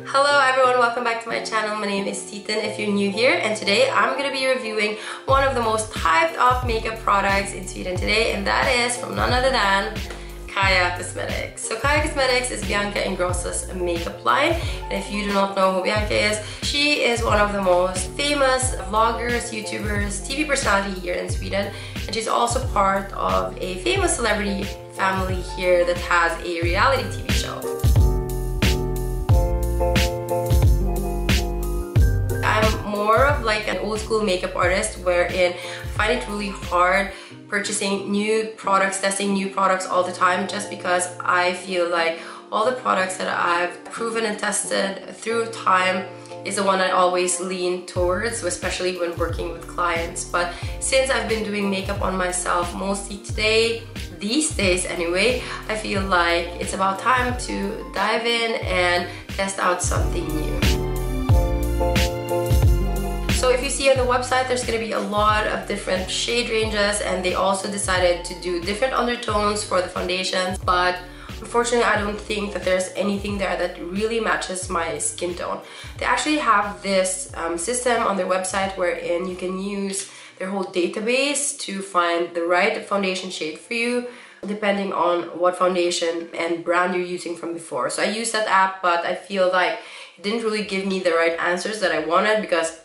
Hello everyone, welcome back to my channel. My name is Titin if you're new here, and today I'm going to be reviewing one of the most hyped up makeup products in Sweden today, and that is from none other than Caia Cosmetics. So Caia Cosmetics is Bianca Ingrosso's makeup line, and if you do not know who Bianca is, she is one of the most famous vloggers, YouTubers, TV personality here in Sweden, and she's also part of a famous celebrity family here that has a reality TV show. I'm more of like an old school makeup artist wherein I find it really hard purchasing new products, testing new products all the time, just because I feel like all the products that I've proven and tested through time is the one I always lean towards, especially when working with clients. But since I've been doing makeup on myself mostly these days anyway, I feel like it's about time to dive in and test out something new. So if you see on the website, there's going to be a lot of different shade ranges, and they also decided to do different undertones for the foundations, but unfortunately I don't think that there's anything there that really matches my skin tone. They actually have this system on their website wherein you can use their whole database to find the right foundation shade for you, depending on what foundation and brand you're using from before. So I used that app, but I feel like it didn't really give me the right answers that I wanted, because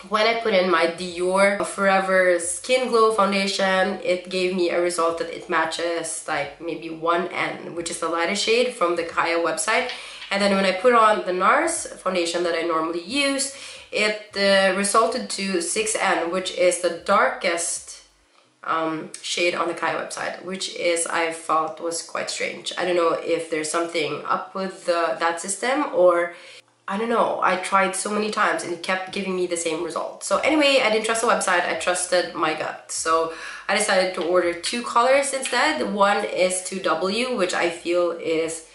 when I put in my Dior Forever Skin Glow foundation, it gave me a result that it matches like maybe 1N, which is the lightest shade from the Caia website. And then when I put on the NARS foundation that I normally use, it resulted to 6N, which is the darkest shade on the Caia website, which is, I felt, was quite strange. I don't know if there's something up with that system, or I don't know. I tried so many times and it kept giving me the same result. So anyway, I didn't trust the website, I trusted my gut. So I decided to order two colors instead. One is 2W, which I feel is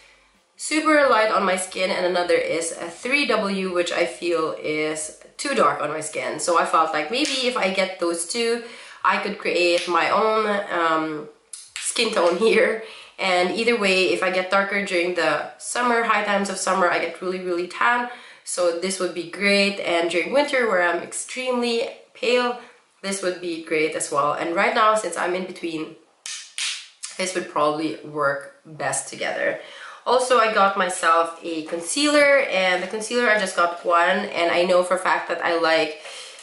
super light on my skin, and another is a 3W, which I feel is too dark on my skin. So I felt like maybe if I get those two, I could create my own skin tone here. And either way, if I get darker during the summer, high times of summer, I get really tan. So this would be great. And during winter, where I'm extremely pale, this would be great as well. And right now, since I'm in between, this would probably work best together. Also, I got myself a concealer, and the concealer, I just got one. And I know for a fact that I like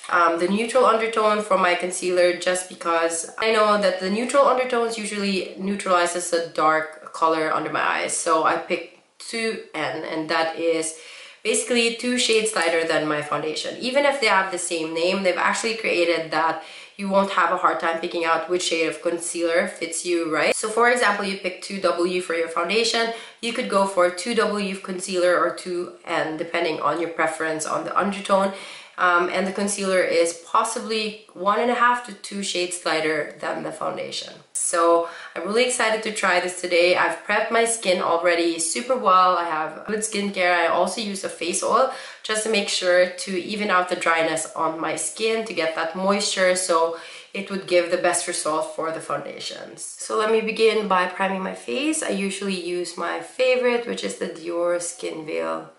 the neutral undertone from my concealer, just because I know that the neutral undertones usually neutralizes the dark color under my eyes. So I picked 2N, and that is basically 2 shades lighter than my foundation. Even if they have the same name, they've actually created that you won't have a hard time picking out which shade of concealer fits you right. So for example, you pick 2W for your foundation, you could go for 2W concealer or 2N, depending on your preference on the undertone. And the concealer is possibly 1.5 to 2 shades lighter than the foundation. So I'm really excited to try this today. I've prepped my skin already super well. I have good skincare. I also use a face oil just to make sure to even out the dryness on my skin, to get that moisture, so it would give the best result for the foundations. So let me begin by priming my face. I usually use my favorite, which is the Dior Skin Veil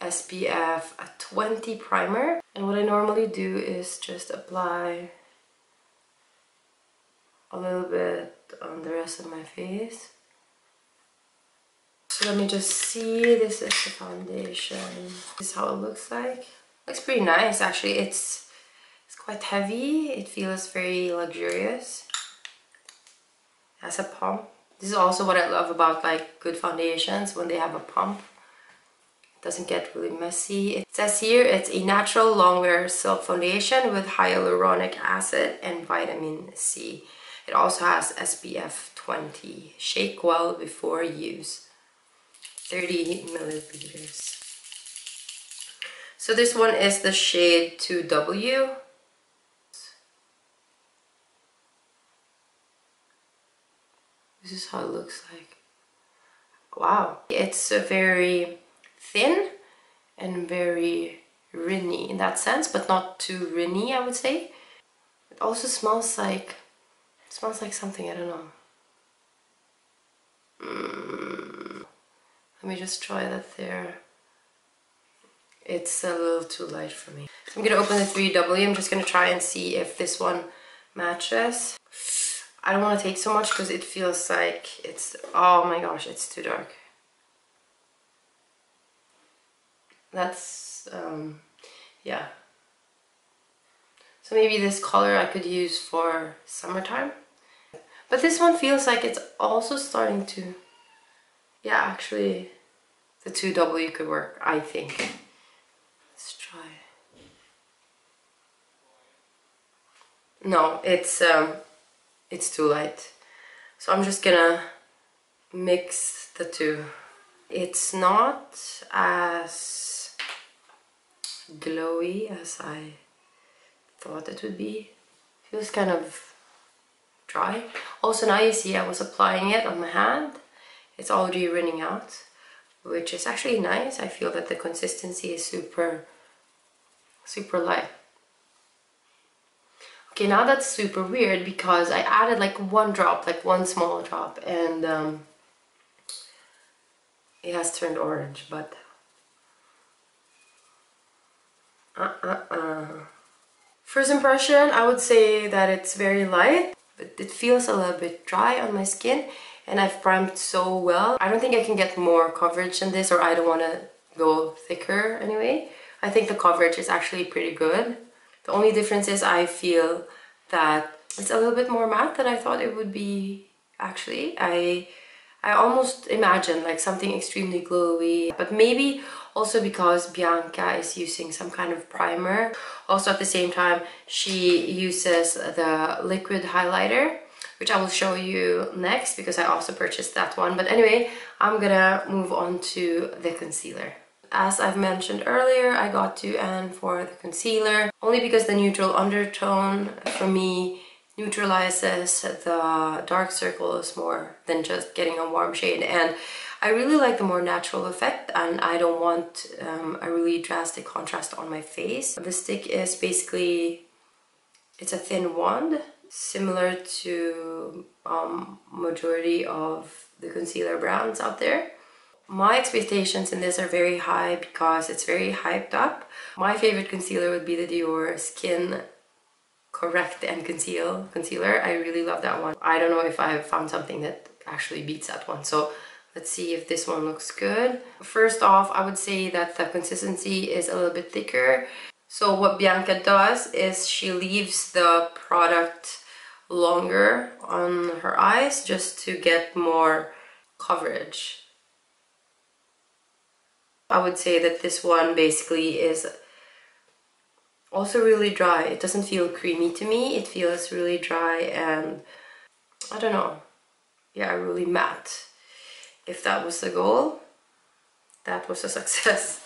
SPF 20 primer, and what I normally do is just apply a little bit on the rest of my face. So let me just see, this is the foundation. This is how it looks like. Looks pretty nice actually. It's quite heavy, it feels very luxurious. It has a pump. This is also what I love about like good foundations, when they have a pump. Doesn't get really messy. It says here it's a natural long-wear silk foundation with hyaluronic acid and vitamin C. It also has SPF 20. Shake well before use. 30 milliliters. So this one is the shade 2W. This is how it looks like. Wow. It's a very thin and very rinny in that sense, but not too rinny, I would say. It also smells like something, I don't know. Let me just try that there. It's a little too light for me. So I'm gonna open the 3W. I'm just gonna try and see if this one matches. I don't want to take so much because it feels like it's, oh my gosh, it's too dark. That's, yeah. So maybe this color I could use for summertime. But this one feels like it's also starting to, yeah, actually the 2W could work, I think. Let's try. No, it's too light. So I'm just gonna mix the two. It's not as glowy as I thought it would be. Feels kind of dry. Also now you see I was applying it on my hand. It's already running out, which is actually nice. I feel that the consistency is super light. Okay, now that's super weird because I added like one drop, like one small drop, and it has turned orange, but First impression, I would say that it's very light, but it feels a little bit dry on my skin, and I've primed so well. I don't think I can get more coverage than this, or I don't want to go thicker anyway. I think the coverage is actually pretty good. The only difference is I feel that it's a little bit more matte than I thought it would be. Actually, I almost imagined like something extremely glowy, but maybe also because Bianca is using some kind of primer. Also at the same time, she uses the liquid highlighter, which I will show you next because I also purchased that one. But anyway, I'm gonna move on to the concealer. As I've mentioned earlier, I got to Anne for the concealer only because the neutral undertone for me neutralizes the dark circles more than just getting a warm shade, and I really like the more natural effect, and I don't want a really drastic contrast on my face. The stick is basically, it's a thin wand similar to majority of the concealer brands out there. My expectations in this are very high because it's very hyped up. My favorite concealer would be the Dior Skin Correct and Conceal concealer. I really love that one. I don't know if I've found something that actually beats that one. So let's see if this one looks good. First off, I would say that the consistency is a little bit thicker. So what Bianca does is she leaves the product longer on her eyes just to get more coverage. I would say that this one basically is also really dry. It doesn't feel creamy to me. It feels really dry and I don't know. Yeah, really matte. If that was the goal, that was a success.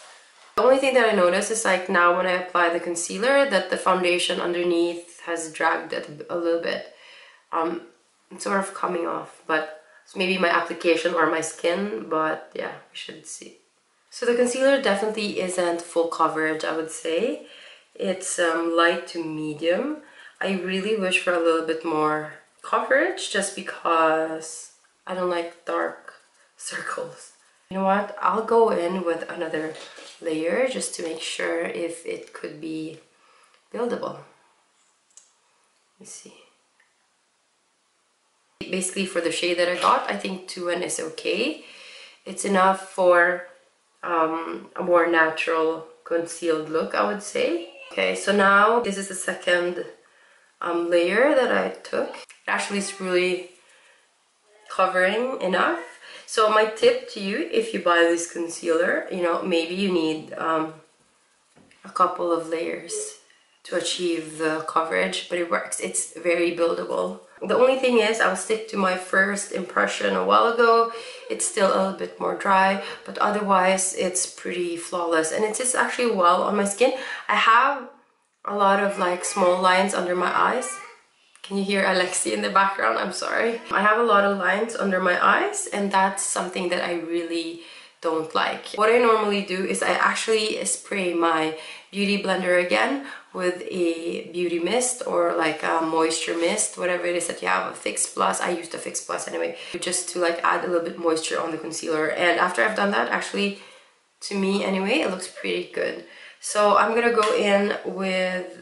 The only thing that I noticed is like now when I apply the concealer that the foundation underneath has dragged it a little bit. It's sort of coming off, but it's maybe my application or my skin, but yeah, we should see. So the concealer definitely isn't full coverage, I would say. It's light to medium. I really wish for a little bit more coverage just because I don't like dark circles. You know what? I'll go in with another layer just to make sure if it could be buildable. Let me see. Basically for the shade that I got, I think 2N is okay. It's enough for a more natural concealed look, I would say. Okay, so now this is the second layer that I took. It actually is really covering enough. So my tip to you, if you buy this concealer, you know, maybe you need a couple of layers to achieve the coverage, but it works. It's very buildable. The only thing is I'll stick to my first impression a while ago. It's still a little bit more dry, but otherwise it's pretty flawless and it sits actually well on my skin. I have a lot of like small lines under my eyes. Can you hear Alexi in the background? I'm sorry. I have a lot of lines under my eyes and that's something that I really don't like. What I normally do is I actually spray my beauty blender again with a beauty mist or like a moisture mist, whatever it is that you have, a Fix Plus. I use the Fix Plus anyway, just to like add a little bit moisture on the concealer. And after I've done that, actually, to me anyway, it looks pretty good. So I'm gonna go in with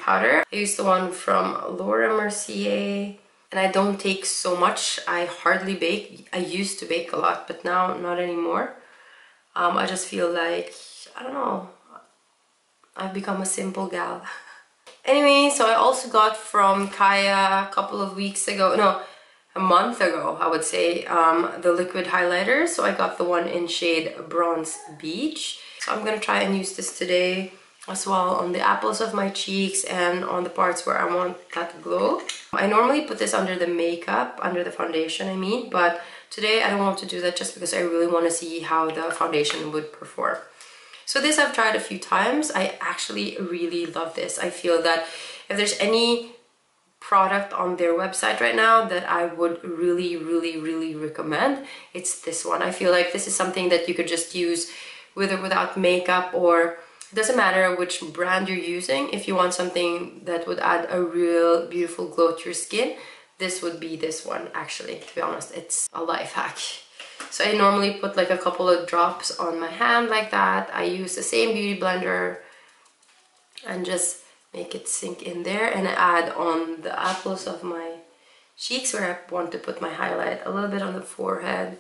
powder. I use the one from Laura Mercier, and I don't take so much. I hardly bake. I used to bake a lot, but now not anymore. I just feel like, I don't know, I've become a simple gal. Anyway, so I also got from Caia a couple of weeks ago, no, a month ago, I would say, the liquid highlighter. So I got the one in shade Bronze Beach. So I'm gonna try and use this today as well on the apples of my cheeks and on the parts where I want that glow. I normally put this under the makeup, under the foundation I mean, but today I don't want to do that just because I really want to see how the foundation would perform. So this I've tried a few times. I actually really love this. I feel that if there's any product on their website right now that I would really recommend, it's this one. I feel like this is something that you could just use with or without makeup, or it doesn't matter which brand you're using. If you want something that would add a real beautiful glow to your skin, this would be this one. Actually, to be honest, it's a life hack. So I normally put like a couple of drops on my hand like that. I use the same beauty blender and just make it sink in there, and I add on the apples of my cheeks where I want to put my highlight, a little bit on the forehead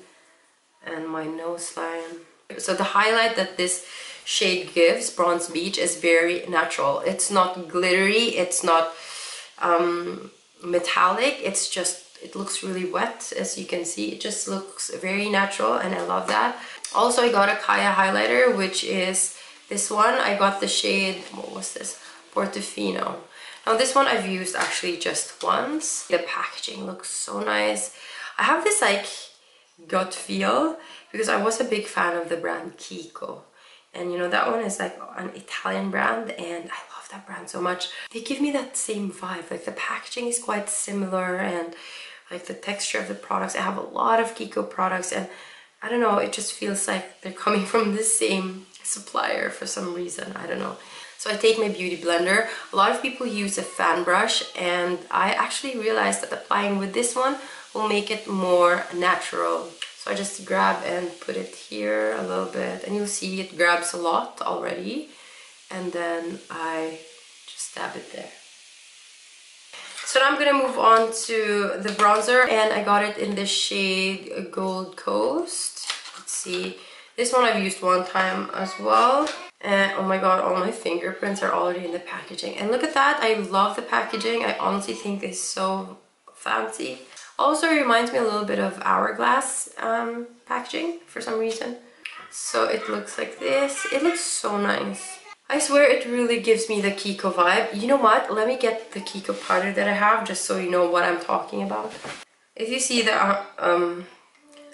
and my nose line. So the highlight that this shade gives, Bronze Beach, is very natural. It's not glittery, it's not metallic, it's just, it looks really wet. As you can see, it just looks very natural, and I love that. Also, I got a Caia highlighter, which is this one. I got the shade, what was this? Portofino. Now this one I've used actually just once. The packaging looks so nice. I have this like gut feel because I was a big fan of the brand Kiko, and you know, that one is like an Italian brand, and I love that brand so much. They give me that same vibe. Like the packaging is quite similar, and like the texture of the products. I have a lot of Kiko products, and I don't know, it just feels like they're coming from the same supplier for some reason. I don't know. So I take my beauty blender. A lot of people use a fan brush, and I actually realized that applying with this one will make it more natural. So I just grab and put it here a little bit, and you'll see it grabs a lot already. And then I just dab it there. So now I'm gonna move on to the bronzer, and I got it in the shade Gold Coast. Let's see. This one I've used one time as well. And oh my god, all my fingerprints are already in the packaging. And look at that, I love the packaging. I honestly think it's so fancy. Also reminds me a little bit of Hourglass packaging for some reason. So it looks like this. It looks so nice. I swear it really gives me the Kiko vibe. You know what? Let me get the Kiko powder that I have just so you know what I'm talking about. If you see the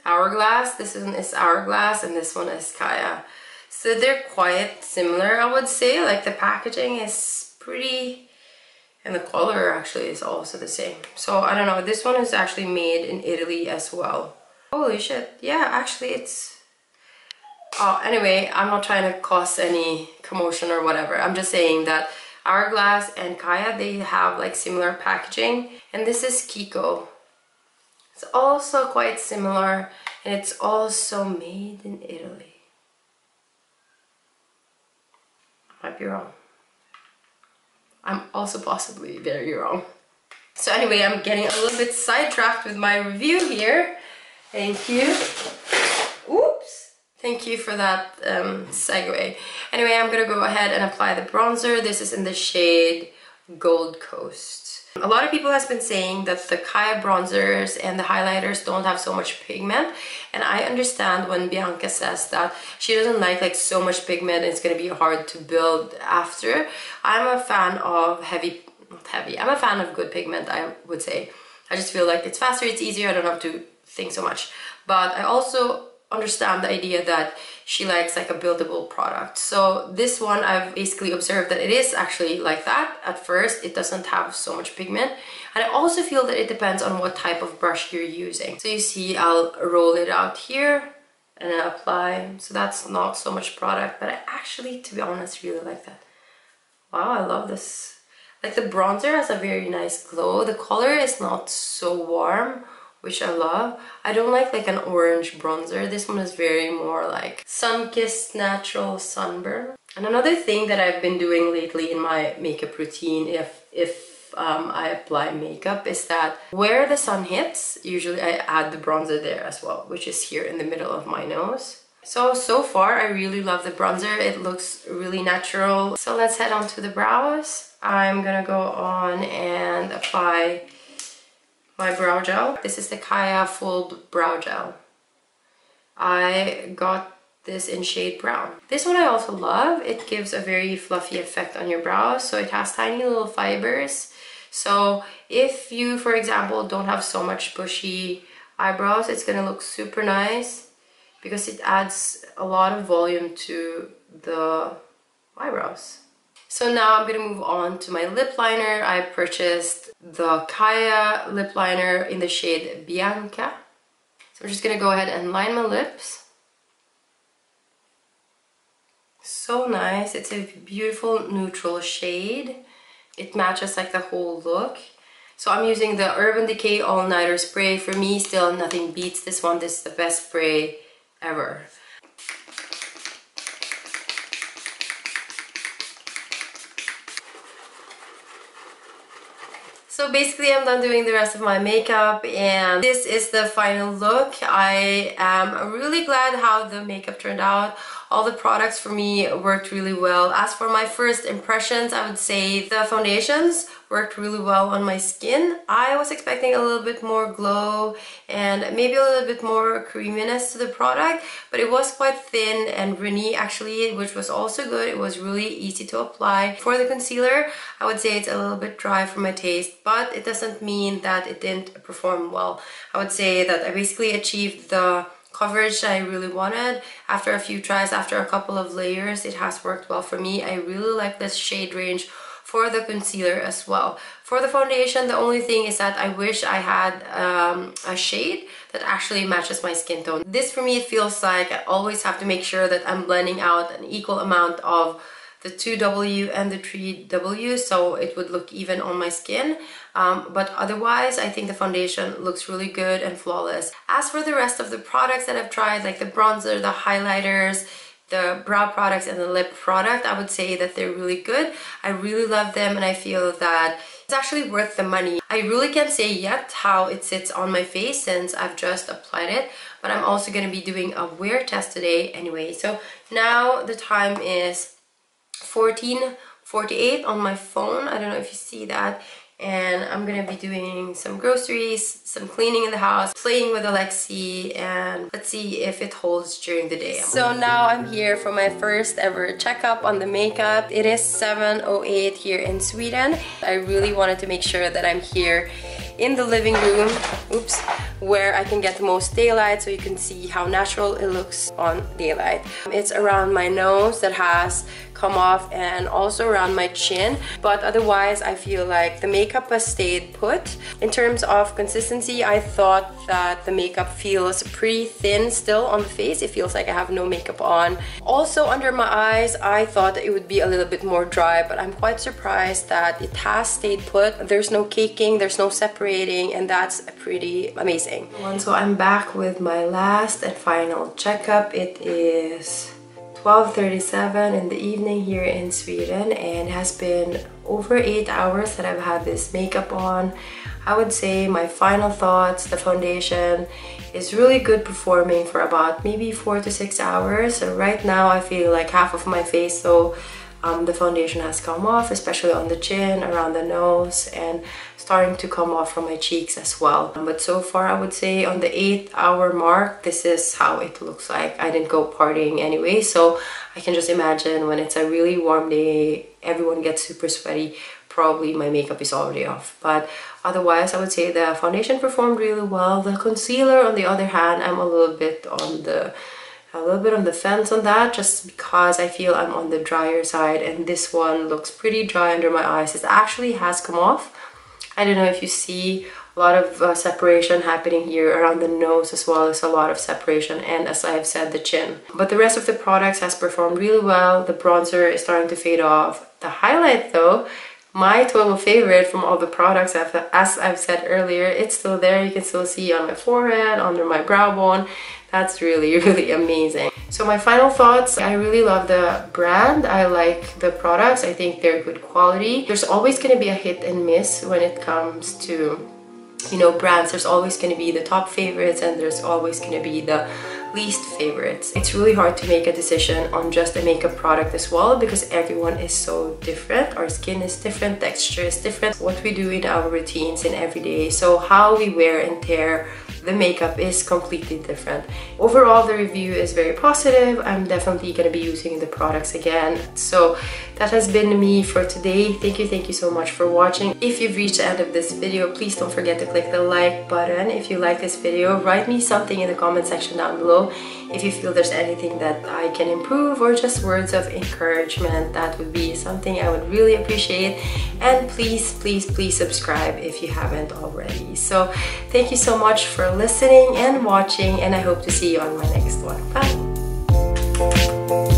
Hourglass, this one is Hourglass and this one is Caia. So they're quite similar, I would say. Like the packaging is pretty, and the color actually is also the same. So I don't know, this one is actually made in Italy as well. Holy shit, yeah, actually it's... Oh, anyway, I'm not trying to cause any commotion or whatever. I'm just saying that Hourglass and Caia, they have like similar packaging. And this is Kiko. It's also quite similar, and it's also made in Italy. Might be wrong. I'm also possibly very wrong. So anyway, I'm getting a little bit sidetracked with my review here. Thank you. Oops. Thank you for that segue. Anyway, I'm gonna go ahead and apply the bronzer. This is in the shade Gold Coast. A lot of people has been saying that the Caia bronzers and the highlighters don't have so much pigment, and I understand when Bianca says that she doesn't like so much pigment and it's gonna be hard to build after. I'm a fan of I'm a fan of good pigment, I would say. I just feel like it's faster, it's easier, I don't have to think so much. But I also understand the idea that she likes like a buildable product. So this one, I've basically observed that it is actually like that. At first, it doesn't have so much pigment. And I also feel that it depends on what type of brush you're using. So you see, I'll roll it out here and I apply. So that's not so much product, but I actually, to be honest, really like that. Wow, I love this. Like the bronzer has a very nice glow. The color is not so warm, which I love. I don't like an orange bronzer. This one is very more like sun-kissed natural sunburn. And another thing that I've been doing lately in my makeup routine, if I apply makeup, is that where the sun hits, usually I add the bronzer there as well, which is here in the middle of my nose. So far I really love the bronzer. It looks really natural. So let's head on to the brows. I'm gonna go on and apply my brow gel. This is the Caia Fold Brow Gel. I got this in shade brown. This one I also love. It gives a very fluffy effect on your brows, so it has tiny little fibers. So if you, for example, don't have so much bushy eyebrows, it's gonna look super nice because it adds a lot of volume to the eyebrows. So now I'm gonna move on to my lip liner. I purchased the Caia lip liner in the shade Bianca. So I'm just gonna go ahead and line my lips. So nice. It's a beautiful neutral shade. It matches like the whole look. So I'm using the Urban Decay All Nighter Spray. For me, still nothing beats this one. This is the best spray ever. So basically I'm done doing the rest of my makeup and this is the final look. I am really glad how the makeup turned out. All the products for me worked really well. As for my first impressions, I would say the foundations worked really well on my skin. I was expecting a little bit more glow and maybe a little bit more creaminess to the product, but it was quite thin and runny actually, which was also good. It was really easy to apply. For the concealer, I would say it's a little bit dry for my taste, but it doesn't mean that it didn't perform well. I would say that I basically achieved the coverage I really wanted. After a few tries, after a couple of layers, it has worked well for me. I really like this shade range for the concealer as well. For the foundation, the only thing is that I wish I had a shade that actually matches my skin tone. This for me, it feels like I always have to make sure that I'm blending out an equal amount of the 2W and the 3W, so it would look even on my skin. But otherwise, I think the foundation looks really good and flawless. As for the rest of the products that I've tried, like the bronzer, the highlighters, the brow products, and the lip product, I would say that they're really good. I really love them and I feel that it's actually worth the money. I really can't say yet how it sits on my face since I've just applied it, but I'm also going to be doing a wear test today anyway. So now the time is 14:48 on my phone. I don't know if you see that. And I'm gonna be doing some groceries, some cleaning in the house, playing with Alexi, and let's see if it holds during the day. So now I'm here for my first ever checkup on the makeup. It is 7:08 here in Sweden. I really wanted to make sure that I'm here in the living room, oops, where I can get the most daylight so you can see how natural it looks on daylight. It's around my nose that has come off and also around my chin, but otherwise I feel like the makeup has stayed put. In terms of consistency, I thought that the makeup feels pretty thin still on the face. It feels like I have no makeup on. Also under my eyes, I thought that it would be a little bit more dry, but I'm quite surprised that it has stayed put. There's no caking, there's no separating, and that's pretty amazing. So I'm back with my last and final checkup. It is 12:37 in the evening here in Sweden, and it has been over 8 hours that I've had this makeup on. I would say my final thoughts, the foundation is really good performing for about maybe 4 to 6 hours. So right now I feel like half of my face, so the foundation has come off, especially on the chin, around the nose, and starting to come off from my cheeks as well. But so far I would say on the 8-hour mark, this is how it looks like. I didn't go partying anyway, so I can just imagine when it's a really warm day, everyone gets super sweaty, probably my makeup is already off. But otherwise I would say the foundation performed really well. The concealer on the other hand, I'm a little bit on the fence on that, just because I feel I'm on the drier side, and this one looks pretty dry under my eyes. It actually has come off. I don't know if you see a lot of separation happening here around the nose, as well as a lot of separation, and as I've said, the chin. But the rest of the products has performed really well. The bronzer is starting to fade off. The highlight though, my total favorite from all the products, as I've said earlier, it's still there. You can still see on my forehead, under my brow bone. That's really, really amazing. So my final thoughts, I really love the brand. I like the products. I think they're good quality. There's always going to be a hit and miss when it comes to, you know, brands. There's always going to be the top favorites and there's always going to be the least favorites. It's really hard to make a decision on just a makeup product as well, because everyone is so different. Our skin is different, texture is different, what we do in our routines and every day, so how we wear and tear the makeup is completely different. Overall, the review is very positive. I'm definitely going to be using the products again. So that has been me for today. Thank you so much for watching. If you've reached the end of this video, please don't forget to click the like button. If you like this video, write me something in the comment section down below. If you feel there's anything that I can improve or just words of encouragement, that would be something I would really appreciate. And please subscribe if you haven't already. So thank you so much for listening and watching, and I hope to see you on my next one. Bye!